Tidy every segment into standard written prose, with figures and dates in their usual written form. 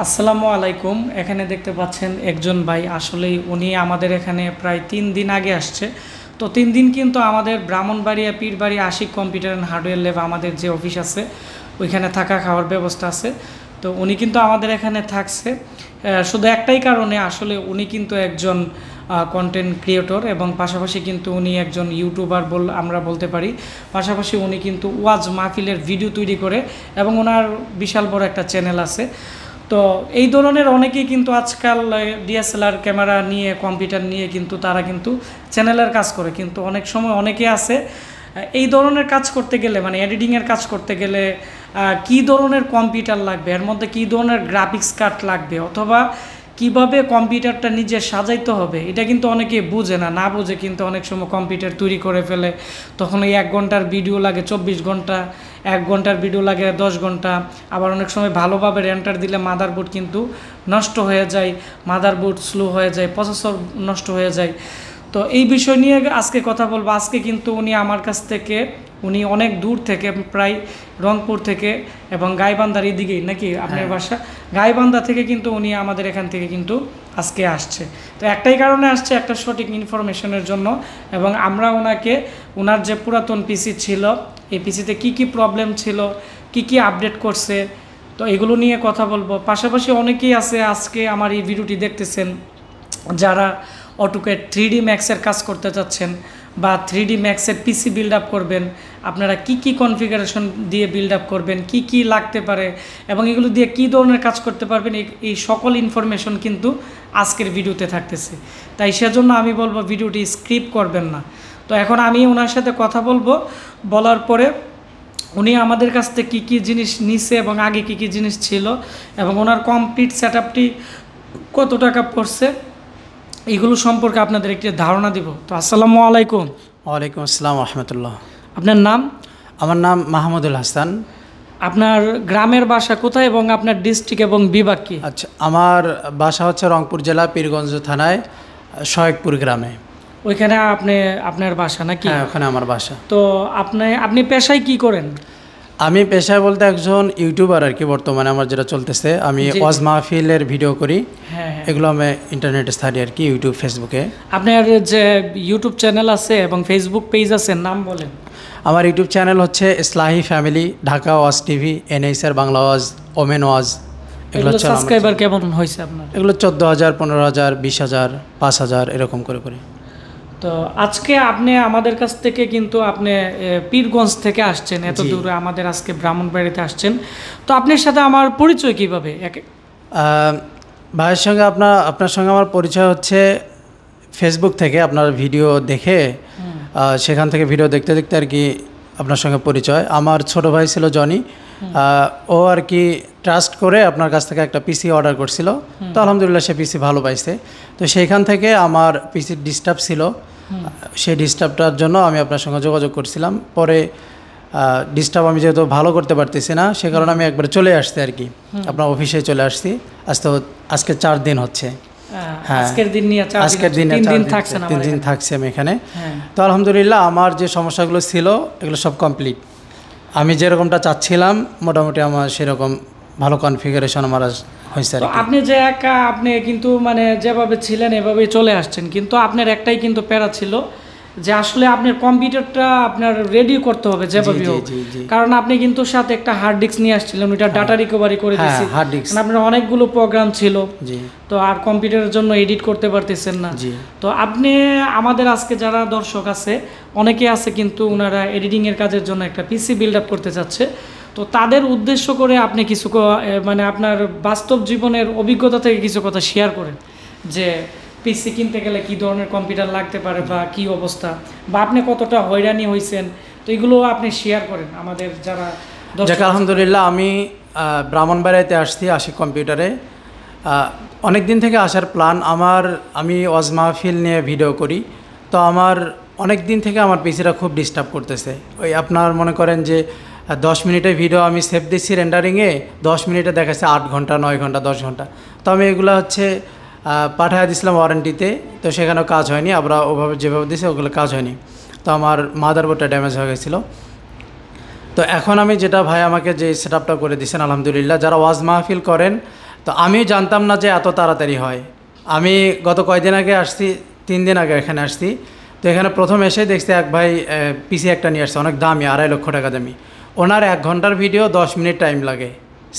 আসসালামু আলাইকুম। এখানে দেখতে পাচ্ছেন একজন ভাই, আসলেই উনি আমাদের এখানে প্রায় 3 দিন আগে আসছে। তো 3 দিন কিন্তু আমাদের Brahmanbaria Pirbari Ashik computer and hardware lab আমাদের যে অফিস আছে ওইখানে থাকা খাওয়ার ব্যবস্থা আছে। তো উনি কিন্তু আমাদের এখানে থাকছে শুধু একটাই কারণে, আসলে উনি কিন্তু একজন কন্টেন্ট ক্রিয়েটর এবং পাশাপাশি কিন্তু উনি একজন ইউটিউবার আমরা বলতে পারি। পাশাপাশি উনি কিন্তু ওয়াজ মাহফিলের ভিডিও তৈরি করে এবং ওনার বিশাল বড় একটা চ্যানেল আছে। তো এই ধরনের অনেকেই কিন্তু আজকাল ডিএসএলআর ক্যামেরা নিয়ে কম্পিউটার নিয়ে কিন্তু তারা কিন্তু চ্যানেলের কাজ করে, কিন্তু অনেক সময় অনেকে আছে এই ধরনের কাজ করতে গেলে, মানে এডিটিংয়ের কাজ করতে গেলে কী ধরনের কম্পিউটার লাগবে, এর মধ্যে কী ধরনের গ্রাফিক্স কার্ড লাগবে, অথবা কিভাবে কম্পিউটারটা নিজে সাজাইতে হবে, এটা কিন্তু অনেকে বুঝে না বুঝে কিন্তু অনেক সময় কম্পিউটার তৈরি করে ফেলে। তখন এই 1 ঘন্টার ভিডিও লাগে 24 ঘন্টা, 1 ঘন্টার ভিডিও লাগে 10 ঘন্টা। আবার অনেক সময় ভালোভাবে রেন্টার দিলে মাদারবোর্ড কিন্তু নষ্ট হয়ে যায়, মাদারবোর্ড স্লো হয়ে যায়, প্রসেসর নষ্ট হয়ে যায়। তো এই বিষয় নিয়ে আজকে কথা বলবো। আজকে কিন্তু উনি আমার কাছ থেকে, উনি অনেক দূর থেকে, প্রায় রংপুর থেকে এবং গাইবান্ধার এদিকেই নাকি আপনার বাসা, গাইবান্ধা থেকে কিন্তু উনি আমাদের এখান থেকে কিন্তু আজকে আসছে। তো একটাই কারণে আসছে, একটা সঠিক ইনফরমেশনের জন্য। এবং আমরা ওনাকে, ওনার যে পুরাতন পিসি ছিল, এই পিসিতে কি কি প্রবলেম ছিল, কি কি আপডেট করছে, তো এগুলো নিয়ে কথা বলবো। পাশাপাশি অনেকেই আছে আজকে আমার এই ভিডিওটি দেখতেছেন যারা অটোক্যাড 3D ম্যাক্সের কাজ করতে চাচ্ছেন বা 3D ম্যাক্সের পিসি বিল্ড আপ করবেন, আপনারা কি কি কনফিগারেশন দিয়ে বিল্ড আপ করবেন, কি কি লাগতে পারে এবং এগুলো দিয়ে কি ধরনের কাজ করতে পারবেন, এই সকল ইনফরমেশন কিন্তু আজকের ভিডিওতে থাকতেছে। তাই সেজন্য আমি বলবো ভিডিওটি স্কিপ করবেন না। তো এখন আমি ওনার সাথে কথা বলবো, বলার পরে উনি আমাদের কাছ থেকে কী কী জিনিস নিছে এবং আগে কী কী জিনিস ছিল এবং ওনার কমপ্লিট সেটআপটি কত টাকা পড়ছে, এগুলো সম্পর্কে আপনাদের একটি ধারণা দিব। তো আসসালামু আলাইকুম। ওয়ালাইকুম আসসালাম রহমতুল্লাহ। আপনার নাম? আমার নাম মাহমুদুল হাসান। আপনার গ্রামের বাসা কোথায় এবং আপনার ডিস্ট্রিক্ট এবং বিভাগ কি? আচ্ছা, আমার বাসা হচ্ছে রংপুর জেলা পীরগঞ্জ থানায় শয়েকপুর গ্রামে। ওইখানে আপনার বাসা নাকি? হ্যাঁ, ওখানে আমার বাসা। তো আপনি পেশায় কি করেন? আমি পেশায় বলতে একজন ইউটিউবার আর কি। বর্তমানে আমার যেটা চলতেছে, আমি ওয়াজ মাহফিলের ভিডিও করি। হ্যাঁ, এগুলো আমি ইন্টারনেটে ছাড়ি আর কি, ইউটিউব ফেসবুকে। আপনার যে ইউটিউব চ্যানেল আছে এবং ফেসবুক পেজ আছে, নাম বলেন। আমার ইউটিউব চ্যানেল হচ্ছে ইসলাহি ফ্যামিলি, ঢাকা ওয়াজ টিভি, এনএইচআর বাংলা ওয়াজ, ওমেন ওয়াজ। এগুলো সাবস্ক্রাইবার কেমন হয়েছে আপনার? এগুলো 14,000, 15,000, 20,000, 5,000 এরকম করে করি। তো আজকে আপনি আমাদের কাছ থেকে কিন্তু আপনি পীরগঞ্জ থেকে আসছেন, এত দূরে আমাদের আজকে ব্রাহ্মণবাড়িতে আসছেন। তো আপনার সাথে আমার পরিচয় কিভাবে? ভাইয়ের সঙ্গে আপনার সঙ্গে আমার পরিচয় হচ্ছে ফেসবুক থেকে, আপনার ভিডিও দেখে, সেখান থেকে ভিডিও দেখতে দেখতে আর কি আপনার সঙ্গে পরিচয়। আমার ছোট ভাই ছিল জনি, ও আর কি ট্রাস্ট করে আপনার কাছ থেকে একটা পিসি অর্ডার করছিল। তো আলহামদুলিল্লাহ সে পিসি ভালো পাইছে। তো সেইখান থেকে আমার পিসির ডিস্টার্ব ছিল, সেই ডিস্টার্বটার জন্য আমি আপনার সঙ্গে যোগাযোগ করছিলাম। পরে ডিস্টার্ব আমি যেহেতু ভালো করতে পারতেছি না, সে কারণে আমি একবার চলে আসছি আর কি, আপনার অফিসে চলে আসছি। আজকে 4 দিন হচ্ছে। হ্যাঁ, আজকের দিন 3 দিন থাকছি আমি এখানে। তো আলহামদুলিল্লাহ আমার যে সমস্যাগুলো ছিল এগুলো সব কমপ্লিট। আমি যেরকমটা চাচ্ছিলাম মোটামুটি আমার সেরকম ভালো কনফিগারেশন আমার হয়েছে। আপনি যে আপনি কিন্তু মানে যেভাবে ছিলেন এভাবেই চলে আসছেন, কিন্তু আপনার একটাই কিন্তু প্যারা ছিল যে আসলে আপনার কম্পিউটারটা আপনার রেডি করতে হবে যেভাবে হোক। কারণ আপনি কিন্তু সাথে একটা হার্ড ডিস্ক নিয়ে আসছিলেন, ওইটা ডাটা রিকভারি করে দিয়েছি। আপনার অনেকগুলো প্রোগ্রাম ছিল, তো আর কম্পিউটারের জন্য এডিট করতে পারতেছেন না। তো আপনি আমাদের আজকে যারা দর্শক আছে অনেকে আছে কিন্তু ওনারা এডিটিংয়ের কাজের জন্য একটা পিসি বিল্ড আপ করতে চাচ্ছে। তো তাদের উদ্দেশ্য করে আপনি কিছু মানে আপনার বাস্তব জীবনের অভিজ্ঞতা থেকে কিছু কথা শেয়ার করেন, যে পিসি কিনতে গেলে কী ধরনের কম্পিউটার লাগতে পারে বা কী অবস্থা, বা আপনি কতটা হয়রানি হয়েছেন, তো এগুলো আপনি শেয়ার করেন আমাদের যারা দর্শক। আলহামদুলিল্লাহ আমি ব্রাহ্মণবাড়িয়াতে আসছি আশিক কম্পিউটারে। অনেক দিন থেকে আসার প্ল্যান আমার। আমি ওয়াজ মাহফিল নিয়ে ভিডিও করি, তো আমার অনেক দিন থেকে আমার পিসিটা খুব ডিস্টার্ব করতেছে। ওই আপনার মনে করেন যে 10 মিনিটের ভিডিও আমি সেভ দিচ্ছি রেন্ডারিংয়ে, 10 মিনিটে দেখাচ্ছে 8 ঘন্টা, 9 ঘন্টা, 10 ঘন্টা। তো আমি এগুলো হচ্ছে পাঠিয়ে দিয়েছিলাম ওয়ারেন্টিতে, তো সেখানেও কাজ হয়নি। আমরা ওভাবে যেভাবে দিয়েছি ওগুলো কাজ হয়নি। তো আমার মাদারবোর্ডটা ড্যামেজ হয়ে গেছিলো। তো এখন আমি যেটা ভাই আমাকে যে সেটআপটা করে দিয়েছেন আলহামদুলিল্লাহ, যারা ওয়াজ মাহফিল করেন তো আমিও জানতাম না যে এত তাড়াতাড়ি হয়। আমি গত কয়েকদিন আগে আসছি, 3 দিন আগে এখানে আসছি। তো এখানে প্রথম এসে দেখছি এক ভাই পিসি একটা নিয়ে আসছে, অনেক দামি, 2.5 লক্ষ টাকা দামি। ওনার 1 ঘন্টার ভিডিও 10 মিনিট টাইম লাগে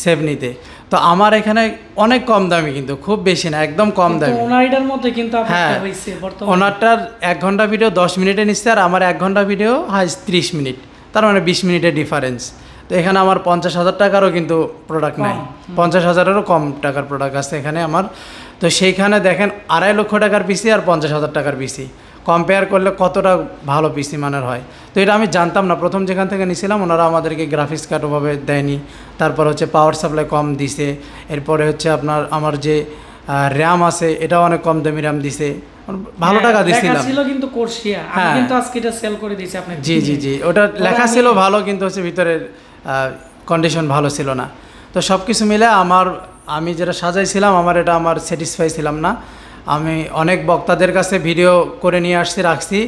সেভ নিতে। তো আমার এখানে অনেক কম দামি, কিন্তু খুব বেশি না, একদম কম দামি। ওনারটার মধ্যে কিন্তু হ্যাঁ, আপনারটা হইছে বর্তমানে। ওনারটার 1 ঘন্টা ভিডিও 10 মিনিটে নিচ্ছে, আর আমার 1 ঘন্টা ভিডিও হাইস 30 মিনিট, তার মানে 20 মিনিটের ডিফারেন্স। তো এখানে আমার 50,000 টাকারও কিন্তু প্রোডাক্ট নাই, 50,000-এরও কম টাকার প্রোডাক্ট আছে এখানে আমার। তো সেইখানে দেখেন 2.5 লক্ষ টাকার পিসি আর 50,000 টাকার পিসি কম্পেয়ার করলে কতটা ভালো পিসি মানের হয়। তো এটা আমি জানতাম না। প্রথম যেখান থেকে নিয়েছিলাম ওনারা আমাদেরকে গ্রাফিক্স কার্ড ওভাবে দেয়নি, তারপর হচ্ছে পাওয়ার সাপ্লাই কম দিছে, এরপরে হচ্ছে আমার যে র্যাম আছে এটাও অনেক কম দামি র্যাম দিছে, ভালো টাকা দিছিলাম। ছিল কিন্তু কোর্সিয়া, আমি কিন্তু আজকে এটা সেল করে দিয়েছি আপনাকে। জি জি জি, ওটা লেখা ছিল ভালো, কিন্তু হচ্ছে ভিতরের কন্ডিশন ভালো ছিল না। তো সব কিছু মিলে আমি যেটা সাজাইছিলাম আমার স্যাটিসফাই ছিলাম না। আমি অনেক বক্তাদের কাছে ভিডিও করে নিয়ে রাখছি,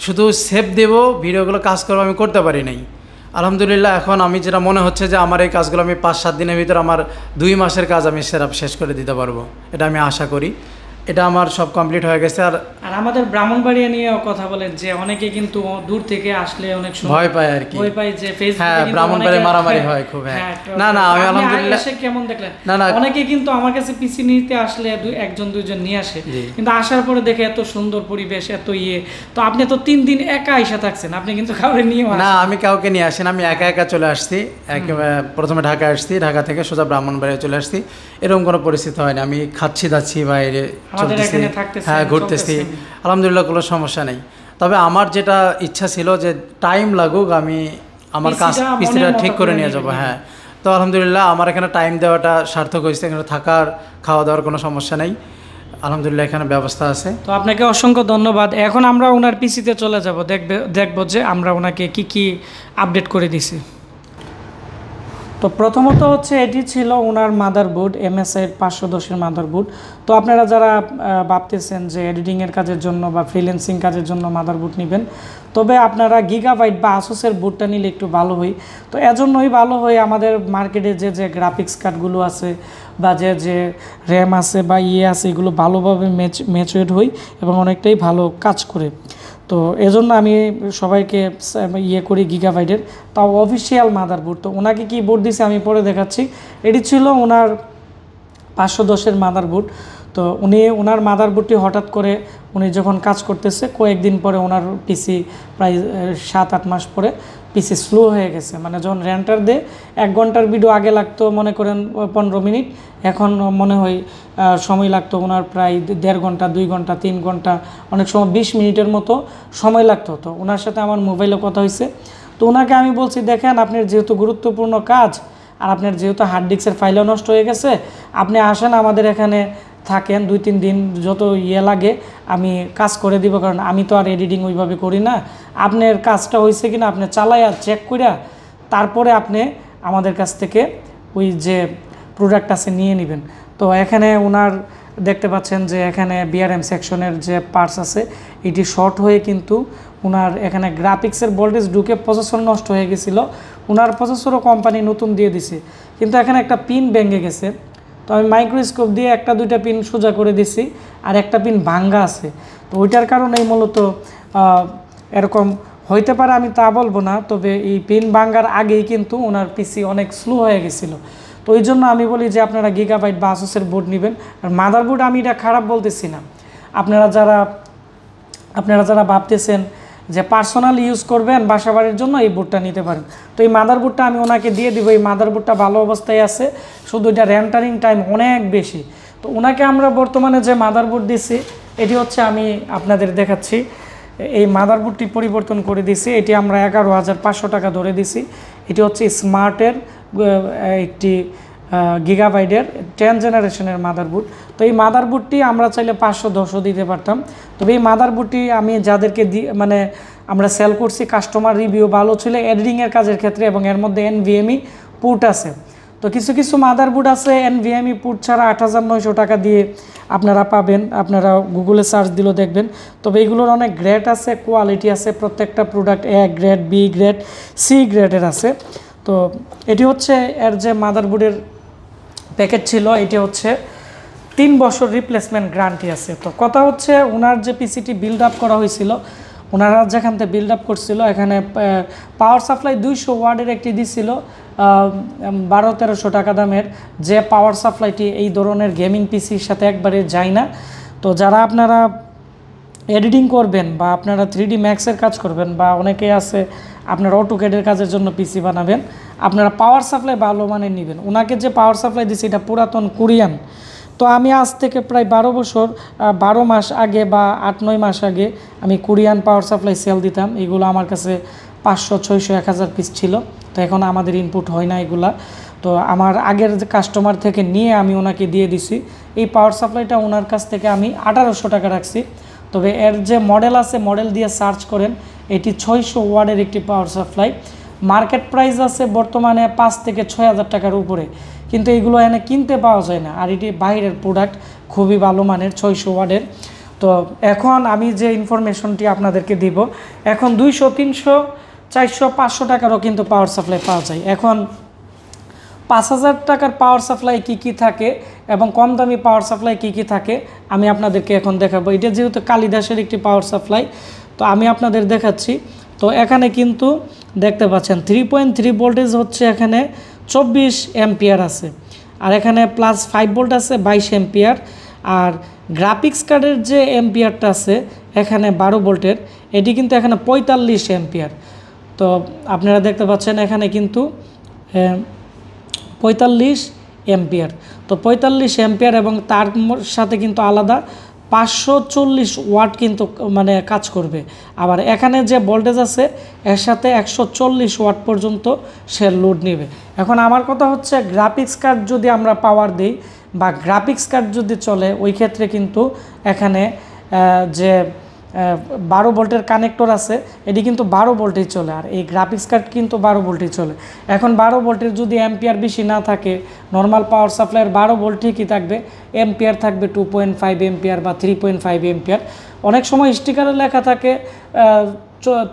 শুধু সেভ দেব, ভিডিওগুলো কাজ করবো, আমি করতে পারি নাই। আলহামদুলিল্লাহ এখন আমি যেটা মনে হচ্ছে যে আমার এই কাজগুলো আমি 5-7 দিনের ভিতর আমার 2 মাসের কাজ আমি শেষ করে দিতে পারবো, এটা আমি আশা করি। এটা আমার সব কমপ্লিট হয়ে গেছে। আর আমাদের ব্রাহ্মণবাড়িয়া নিয়ে কথা বলেন যে অনেকে কিন্তু দূর থেকে আসলে অনেক সময় ভয় পায় আর কি, ভয় পায় যে ফেসবুকে হ্যাঁ ব্রাহ্মণবাড়িয়া মারামারি হয় খুব। হ্যাঁ না না, আমি আলহামদুলিল্লাহ কেমন দেখলেন? না, অনেকে কিন্তু আমার কাছে পিসি নিতে আসলে 1-2 জন নিয়ে আসে, কিন্তু আসার পরে দেখে এত সুন্দর পরিবেশ, এত তো আপনি তো 3 দিন একা এসে থাকছেন, আপনি কিন্তু কাউকে নিয়ে না, আমি কাউকে নিয়ে আসি না, আমি একা চলে আসছি। প্রথমে ঢাকায় আসছি, ঢাকা থেকে সোজা ব্রাহ্মণবাড়িয়া চলে আসছি। এরকম কোনো পরিস্থিতি হয়নি, আমি যাচ্ছি বাইরে চলতেছি, হ্যাঁ ঘুরতেছি, আলহামদুলিল্লাহ কোনো সমস্যা নেই। তবে আমার যেটা ইচ্ছা ছিল যে টাইম লাগুক, আমি আমার পিসিটা ঠিক করে নিয়ে যাবো। হ্যাঁ, তো আলহামদুলিল্লাহ আমার এখানে টাইম দেওয়াটা সার্থক হয়েছে। এখানে থাকার খাওয়া দাওয়ার কোনো সমস্যা নেই, আলহামদুলিল্লাহ এখানে ব্যবস্থা আছে। তো আপনাকে অসংখ্য ধন্যবাদ। এখন আমরা ওনার পিসিতে চলে যাব, দেখবো যে আমরা ওনাকে কি আপডেট করে দিছি। তো প্রথমত হচ্ছে এটি ছিল ওনার মাদারবোর্ড, MSI-এর 510-এর মাদারবোর্ড। তো আপনারা যারা ভাবতেছেন যে এডিটিংয়ের কাজের জন্য বা ফ্রিল্যান্সিং কাজের জন্য মাদারবোর্ড নেবেন, তবে আপনারা গিগাবাইট বা আসুসের বোর্ডটা নিলে একটু ভালো হয়। তো এজন্যই ভালো হয় আমাদের মার্কেটে যে গ্রাফিক্স কার্ডগুলো আছে বা যে র্যাম আছে বা আছে, এগুলো ভালোভাবে ম্যাচুরেট হয় এবং অনেকটাই ভালো কাজ করে। তো এজন্য আমি সবাইকে করি গিগাবাইটের, তাও অফিসিয়াল মাদারবোর্ড। তো ওনাকে কি বোর্ড দিছে আমি পরে দেখাচ্ছি। এটি ছিল ওনার 510-এর মাদারবোর্ড। তো ওনার মাদারবোর্ডটি হঠাৎ করে উনি যখন কাজ করতেছে কয়েকদিন পরে ওনার পিসি প্রায় 7-8 মাস পরে পিসি স্লো হয়ে গেছে। মানে যখন রেন্টার দেয় 1 ঘন্টার ভিডিও আগে লাগতো মনে করেন 15 মিনিট, এখন মনে হয় সময় লাগতো ওনার প্রায় 1.5 ঘন্টা, 2 ঘন্টা, 3 ঘন্টা, অনেক সময় 20 মিনিটের মতো সময় লাগতো। তো ওনার সাথে আমার মোবাইলে কথা হয়েছে। তো ওনাকে আমি বলছি, দেখেন আপনার যেহেতু গুরুত্বপূর্ণ কাজ আর আপনার যেহেতু হার্ড ডিস্কের ফাইলও নষ্ট হয়ে গেছে, আপনি আসেন আমাদের এখানে থাকেন 2-3 দিন, যত লাগে আমি কাজ করে দিব, কারণ আমি তো আর এডিটিং ওইভাবে করি না। আপনার কাজটা হয়েছে কিনা আপনি চালাইয়া চেক করিয়া তারপরে আপনি আমাদের কাছ থেকে ওই যে প্রোডাক্ট আছে নিয়ে নেবেন। তো এখানে ওনার দেখতে পাচ্ছেন যে এখানে BRM সেকশনের যে পার্টস আছে এটি শর্ট হয়ে কিন্তু ওনার এখানে গ্রাফিক্সের ভোল্টেজ ঢুকে প্রসেসর নষ্ট হয়ে গেছিলো। ওনার প্রসেসরও কোম্পানি নতুন দিয়ে দিছে, কিন্তু এখানে একটা পিন ভেঙে গেছে। তো আমি মাইক্রোস্কোপ দিয়ে 1-2টা পিন সোজা করে দিছি, আর একটা পিন ভাঙ্গা আছে। তো ওইটার কারণেই মূলত এরকম হইতে পারে, আমি তা বলবো না। তবে এই পিন ভাঙ্গার আগেই কিন্তু ওনার পিসি অনেক স্লো হয়ে গেছিলো। তো ওই জন্য আমি বলি যে আপনারা গিগাবাইট বা আসুসের বোর্ড নেবেন। আর মাদারবোর্ড আমি এটা খারাপ বলতেছি না, আপনারা যারা ভাবতেছেন যে পার্সোনাল ইউজ করবেন বাসা বাড়ির জন্য, এই বোর্ডটা নিতে পারেন। তো এই মাদারবোর্ডটা আমি ওনাকে দিয়ে দিব। এই মাদারবোর্ডটা ভালো অবস্থায় আছে, শুধু এটা রেন্টারিং টাইম অনেক বেশি। তো ওনাকে আমরা বর্তমানে যে মাদারবোর্ড দিছি এটি হচ্ছে, আমি আপনাদের দেখাচ্ছি, এই মাদারবোর্ডটি পরিবর্তন করে দিছি। এটি আমরা 11,500 টাকা ধরে দিছি। এটি হচ্ছে স্মার্টের একটি গিগাবাইটের 10 জেনারেশনের মাদারবোর্ড। তো এই মাদারবোর্ডটি আমরা চাইলে 510ও দিতে পারতাম। তবে এই মাদারবোর্ডটি আমি যাদেরকে মানে আমরা সেল করছি, কাস্টমার রিভিউ ভালো ছিল এডিটিংয়ের কাজের ক্ষেত্রে, এবং এর মধ্যে NVMe পোর্ট আছে। তো কিছু মাদারবোর্ড আছে NVMe পোর্ট ছাড়া 8,900 টাকা দিয়ে আপনারা পাবেন, আপনারা গুগলে সার্চ দিলেও দেখবেন। তবে এইগুলোর অনেক গ্রেড আছে, কোয়ালিটি আছে, প্রত্যেকটা product A grade, B grade, C গ্রেডের আছে। তো এটি হচ্ছে এর যে মাদারবোর্ডের প্যাকেজ ছিল। এটি হচ্ছে 3 বছর রিপ্লেসমেন্ট গ্যারান্টি আছে। তো কথা হচ্ছে ওনার যে পিসিটি বিল্ড আপ করা হয়েছিল, ওনারা যেখান থেকে বিল্ড আপ করছিল এখানে পাওয়ার সাপ্লাই 200 ওয়াটের একটি দিছিল 1200-1300 টাকা দামের, যে পাওয়ার সাপ্লাইটি এই ধরনের গেমিং পিসির সাথে একবারে যায় না। তো যারা আপনারা এডিটিং করবেন বা আপনারা 3D ম্যাক্সের কাজ করবেন বা অনেকেই আছে আপনারা অটোক্যাডের কাজের জন্য পিসি বানাবেন, আপনারা পাওয়ার সাপ্লাই ভালো মানের নেবেন। ওনাকে যে পাওয়ার সাপ্লাই দিচ্ছে এটা পুরাতন কোরিয়ান। তো আমি আজ থেকে প্রায় 12 মাস আগে বা 8-9 মাস আগে আমি কোরিয়ান পাওয়ার সাপ্লাই সেল দিতাম। এগুলো আমার কাছে 500, 600, 1000 পিস ছিল। তো এখন আমাদের ইনপুট হয় না এগুলা। তো আমার আগের যে কাস্টমার থেকে নিয়ে আমি ওনাকে দিয়ে দিছি। এই পাওয়ার সাপ্লাইটা ওনার কাছ থেকে আমি 1800 টাকা রাখছি। তবে এর যে মডেল আছে, মডেল দিয়ে সার্চ করেন, এটি 600 ওয়াটের একটি পাওয়ার সাপ্লাই। মার্কেট প্রাইস আছে বর্তমানে 5 থেকে 6000 টাকার উপরে, কিন্তু এগুলো এখানে কিনতে পাওয়া যায় না। আর এটি বাইরের প্রোডাক্ট, খুবই ভালো মানের 600 ওয়াটের। তো এখন আমি যে ইনফরমেশনটি আপনাদেরকে দিব, এখন 200, 300, 400, 500 টাকারও কিন্তু পাওয়ার সাপ্লাই পাওয়া যায়। এখন 5000 টাকার পাওয়ার সাপ্লাই কী থাকে এবং কম দামি পাওয়ার সাপ্লাই কী থাকে আমি আপনাদেরকে এখন দেখাবো। এটা যেহেতু কালিদাসের একটি পাওয়ার সাপ্লাই, তো আমি আপনাদের দেখাচ্ছি। তো এখানে কিন্তু দেখতে পাচ্ছেন 3.3 ভোল্টেজ হচ্ছে, এখানে 24 অ্যাম্পিয়ার আছে, আর এখানে +5 ভোল্ট আছে 22 অ্যাম্পিয়ার। আর গ্রাফিক্স কার্ডের যে অ্যাম্পিয়ারটা আছে এখানে 12 ভোল্টের, এটি কিন্তু এখানে 45 অ্যাম্পিয়ার। তো আপনারা দেখতে পাচ্ছেন এখানে কিন্তু 45 অ্যাম্পিয়ার। তো 45 অ্যাম্পিয়ার এবং তার সাথে কিন্তু আলাদা 540 ওয়াট কিন্তু মানে কাজ করবে। আবার এখানে যে ভোল্টেজ আছে এর সাথে 140 ওয়াট পর্যন্ত সে লোড নেবে। এখন আমার কথা হচ্ছে, গ্রাফিক্স কার্ড যদি আমরা পাওয়ার দিই বা গ্রাফিক্স কার্ড যদি চলে, ওই ক্ষেত্রে কিন্তু এখানে যে 12 ভোল্টের কানেক্টর আছে, এটি কিন্তু 12 ভোল্টেই চলে। আর এই গ্রাফিক্স কার্ড কিন্তু 12 ভোল্টেই চলে। এখন 12 ভোল্টের যদি অ্যাম্পিয়ার বেশি না থাকে, নর্মাল পাওয়ার সাপ্লাইয়ের 12 ভোল্ট ঠিকই থাকবে, অ্যাম্পিয়ার থাকবে 2.5 অ্যাম্পিয়ার বা 3.5 অ্যাম্পিয়ার। অনেক সময় স্টিকারে লেখা থাকে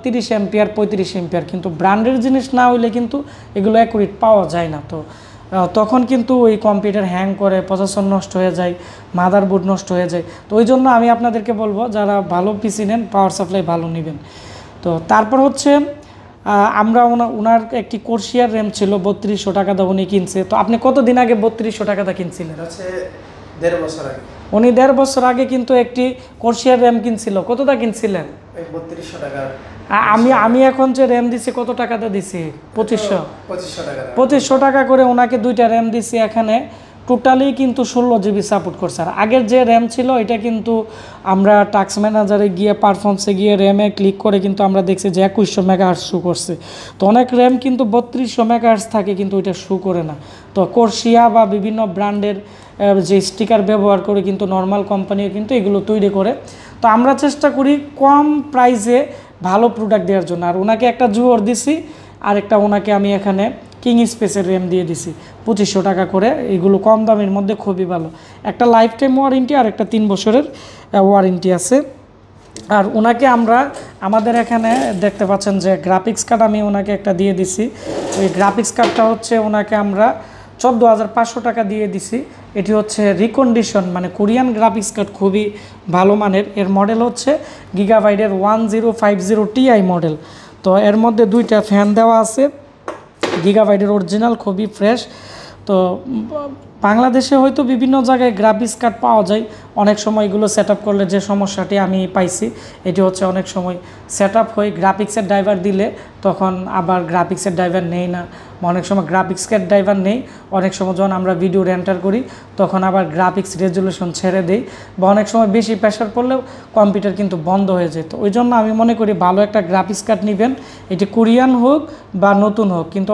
30 অ্যাম্পিয়ার, 35 অ্যাম্পিয়ার, কিন্তু ব্র্যান্ডের জিনিস না হইলে কিন্তু এগুলো অ্যাকুরেট পাওয়া যায় না। তো তখন কিন্তু ওই কম্পিউটার হ্যাং করে, প্রসেসর নষ্ট হয়ে যায়, মাদারবোর্ড নষ্ট হয়ে যায়। তো ওই জন্য আমি আপনাদেরকে বলবো, যারা ভালো পিসি নেন পাওয়ার সাপ্লাই ভালো নেবেন। তো তারপর হচ্ছে আমরা ওনার একটি কোর্সিয়ার র্যাম ছিল 3200 টাকা দিয়ে উনি কিনছে। তো আপনি কতদিন আগে 3200 টাকা দিয়ে কিনছিলেন? হচ্ছে 1.5 বছর আগে। উনি 1.5 বছর আগে কিন্তু একটি কোর্সিয়ার র্যাম কিনছিল। কত টাকা কিনছিলেন? 3200 টাকা। আমি এখন যে র্যাম দিছি কত টাকাতে দিছি? 2500 টাকা। 2500 টাকা করে ওনাকে 2টা র্যাম দিছি। এখানে টোটালি কিন্তু 16 জিবি সাপোর্ট করছে। আর আগের যে র্যাম ছিল এটা কিন্তু আমরা টাস্ক ম্যানেজারে গিয়ে, পারফরমেন্সে গিয়ে র্যামে ক্লিক করে কিন্তু আমরা দেখছি যে 2100 মেগাহার্টজ শো করছে। তো অনেক র্যাম কিন্তু 3200 মেগাহার্টজ থাকে, কিন্তু ওইটা শো করে না। তো কোর্সিয়া বা বিভিন্ন ব্র্যান্ডের যে স্টিকার ব্যবহার করে কিন্তু নর্মাল কোম্পানিও কিন্তু এগুলো তৈরি করে। তো আমরা চেষ্টা করি কম প্রাইসে ভালো প্রোডাক্ট দেওয়ার জন্য। আর ওনাকে একটা জুয়োর দিছি, আর একটা ওনাকে আমি এখানে কিং স্পেসের র্যাম দিয়ে দিছি 2500 টাকা করে। এগুলো কম দামের মধ্যে খুবই ভালো। একটা লাইফ টাইম ওয়ারেন্টি আর একটা 3 বছরের ওয়ারেন্টি আছে। আর ওনাকে আমরা আমাদের এখানে দেখতে পাচ্ছেন যে গ্রাফিক্স কার্ড আমি ওনাকে একটা দিয়ে দিছি। ওই গ্রাফিক্স কার্ডটা হচ্ছে ওনাকে আমরা 14,500 টাকা দিয়ে দিছি। এটি হচ্ছে রিকন্ডিশন, মানে কোরিয়ান গ্রাফিক্স কার্ড, খুবই ভালো মানের। এর মডেল হচ্ছে গিগাবাইটের 1050 Ti মডেল। তো এর মধ্যে 2টা ফ্যান দেওয়া আছে, গিগাবাইটের অরিজিনাল, খুবই ফ্রেশ। তো বাংলাদেশে হয়তো বিভিন্ন জায়গায় গ্রাফিক্স কার্ড পাওয়া যায়। অনেক সময় এগুলো সেট আপ করলে যে সমস্যাটি আমি পাইছি, এটি হচ্ছে অনেক সময় সেট আপ হয়ে গ্রাফিক্সের ড্রাইভার দিলে তখন আবার গ্রাফিক্সের ড্রাইভার নেই না, অনেক সময় গ্রাফিক্সের ড্রাইভার নেই। অনেক সময় যখন আমরা ভিডিও এন্টার করি তখন আবার গ্রাফিক্স রেজুলেশন ছেড়ে দেই, বা অনেক সময় বেশি প্রেশার পড়লেও কম্পিউটার কিন্তু বন্ধ হয়ে যেত। ওই জন্য আমি মনে করি ভালো একটা গ্রাফিক্স কার্ড নেবেন, এটি কোরিয়ান হোক বা নতুন হোক, কিন্তু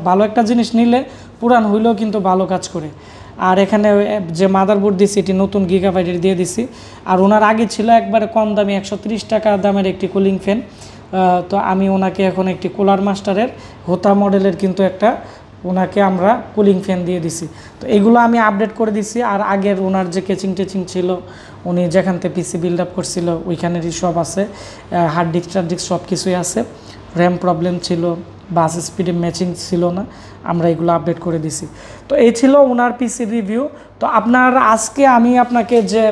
ভালো একটা জিনিস নিলে পুরান হইলেও কিন্তু ভালো কাজ করে। আর এখানে যে মাদারবোর্ড দিছি এটি নতুন গিগাবাইটের দিয়ে দিছি। আর ওনার আগে ছিল একবারে কম দামি 130 টাকা দামের একটি কুলিং ফ্যান। তো আমি ওনাকে এখন একটি কুলার মাস্টারের হোতা মডেলের কিন্তু একটা ওনাকে আমরা কুলিং ফ্যান দিয়ে দিছি। তো এগুলো আমি আপডেট করে দিছি। আর আগের ওনার যে কেচিং টেচিং ছিল, উনি যেখান থেকে পিসি বিল্ড আপ করছিল ওইখানেরই সব আছে, হার্ড ডিস্ক টার্ড ডিস্ক সব কিছুই আছে। র্যাম প্রবলেম ছিল, বাস স্পিডে ম্যাচিং ছিল না, আমরা এগুলো আপডেট করে দিছি। তো এই ছিল ওনার পিসি রিভিউ। তো আপনার আজকে আমি আপনাকে যে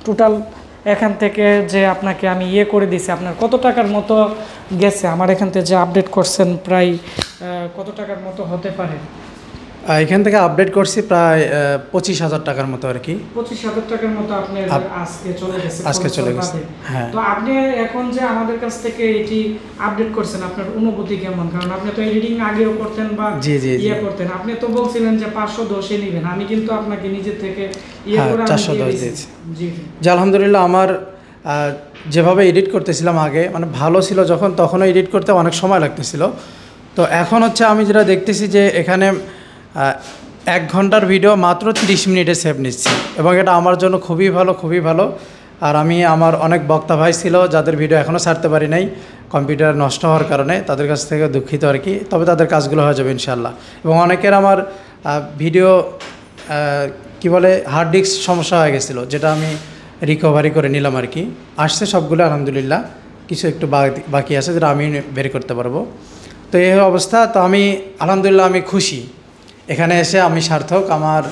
টোটাল এখান থেকে যে আপনাকে আমি করে দিছি, আপনার কত টাকার মতো গেছে? আমার এখান থেকে যে আপডেট করছেন প্রায় কত টাকার মতো হতে পারে? এখান থেকে আপডেট করছি প্রায় 25,000 টাকার মতো আর কি। 25,000 টাকার মতো আপনার আজকে চলে গেছে। আজকে চলে গেছে, হ্যাঁ। তো আপনি এখন যে আমাদের কাছ থেকে এটি আপডেট করছেন, আপনার অনুভূতি কেমন? কারণ আপনি তো এডিটিং আগেও করতেন বা করতেন, আপনি তো বলছিলেন যে 510 নেবেন, আমি কিন্তু আপনাকে নিজে থেকে করে 410 দিয়েছি। জি আলহামদুলিল্লাহ, আমার যেভাবে এডিট করতেছিলাম আগে, মানে ভালো ছিল যখন, তখনও এডিট করতে অনেক সময় লাগতেছিল। তো এখন হচ্ছে আমি যেটা দেখতেছি যে এখানে 1 ঘন্টার ভিডিও মাত্র 30 মিনিটে সেভ নিচ্ছি, এবং এটা আমার জন্য খুবই ভালো, খুবই ভালো। আর আমার অনেক বক্তা ভাই ছিল যাদের ভিডিও এখনও ছাড়তে পারি নাই কম্পিউটার নষ্ট হওয়ার কারণে, তাদের কাছ থেকে দুঃখিত আর কি। তবে তাদের কাজগুলো হয়ে যাবে ইনশাল্লাহ। এবং অনেকের আমার ভিডিও কি বলে হার্ড ডিস্ক সমস্যা হয়ে গেছিলো, যেটা আমি রিকভারি করে নিলাম আর কি। আসছে সবগুলো আলহামদুলিল্লাহ, কিছু একটু বাকি আছে যেটা আমি বের করতে পারবো। তো এই অবস্থা। তো আমি আলহামদুলিল্লাহ আমি খুশি, এখানে এসে আমি সার্থক। আমার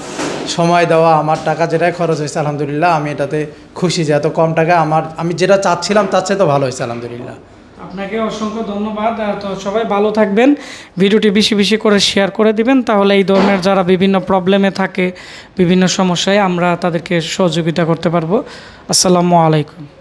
সময় দেওয়া, আমার টাকা যেটাই খরচ হয়েছে আলহামদুলিল্লাহ আমি এটাতে খুশি যে এত কম টাকায় আমি যেটা চাচ্ছিলাম তার চেয়ে তো ভালো হয়েছে আলহামদুলিল্লাহ। আপনাকে অসংখ্য ধন্যবাদ। তো সবাই ভালো থাকবেন, ভিডিওটি বেশি বেশি করে শেয়ার করে দিবেন, তাহলে এই ধরনের যারা বিভিন্ন প্রবলেমে থাকে, বিভিন্ন সমস্যায় আমরা তাদেরকে সহযোগিতা করতে পারবো। আসসালামু আলাইকুম।